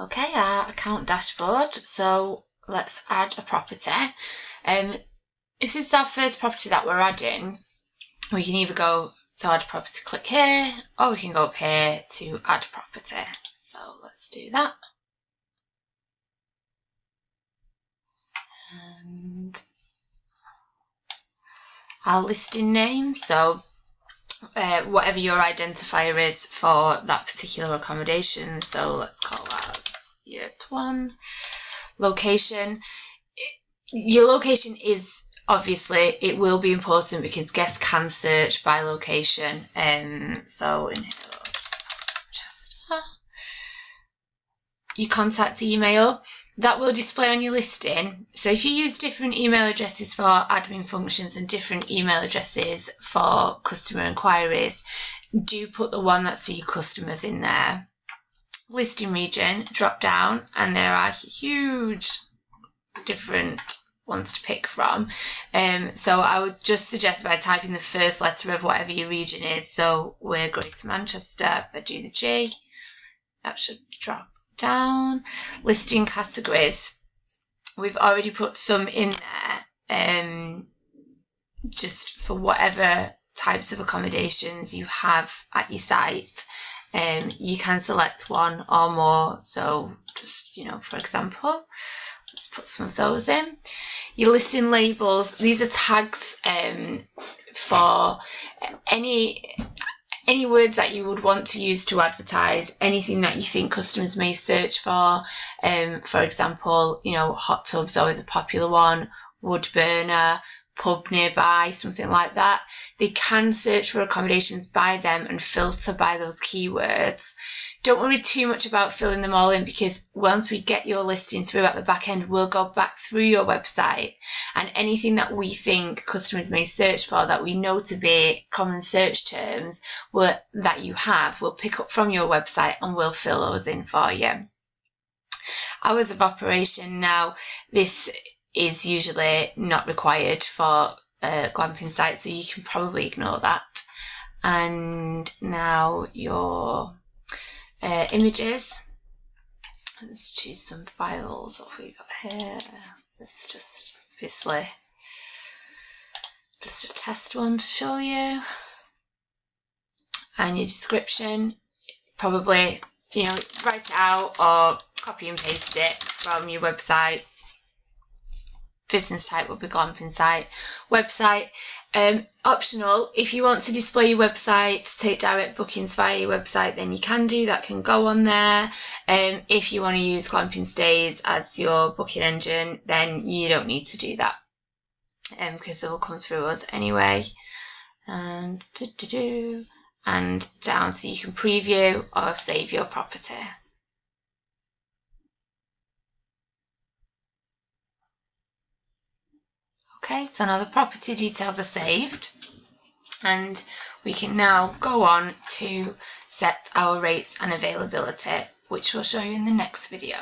Okay, our account dashboard. So let's add a property. This is our first property that we're adding. We can either go to add property, click here, or we can go up here to add property. So let's do that. And our listing name, so whatever your identifier is for that particular accommodation. So let's call that Yurt 1. Location. Your location is obviously, it will be important because guests can search by location. So in here, Chester. Your contact email, that will display on your listing. So if you use different email addresses for admin functions and different email addresses for customer inquiries, do put the one that's for your customers in there. Listing region, drop down, and there are huge different ones to pick from. So I would just suggest by typing the first letter of whatever your region is. So we're Greater Manchester. If I do the G, that should drop down. Listing categories, we've already put some in there, just for whatever types of accommodations you have at your site. You can select one or more. So just, for example, let's put some of those in. Your listing labels, these are tags for any words that you would want to use to advertise, anything that you think customers may search for. For example, hot tub's always a popular one, wood burner, pub nearby, something like that. They can search for accommodations by them and filter by those keywords. Don't worry too much about filling them all in, because once we get your listing through at the back end, we'll go back through your website, and anything that we think customers may search for that we know to be common search terms that you have, we'll pick up from your website and we'll fill those in for you. Hours of operation, now this is usually not required for glamping sites, so you can probably ignore that. And now your images, let's choose some files. What have we got here? This is just obviously just a test one to show you. And your description, probably write it out or copy and paste it from your website. Business type would be glamping site. Website, optional. If you want to display your website, take direct bookings via your website, then you can do that, can go on there. If you want to use Glamping Stays as your booking engine, then you don't need to do that, because they will come through us anyway. And and down, so you can preview or save your property. Okay, so now the property details are saved, and we can now go on to set our rates and availability, which we'll show you in the next video.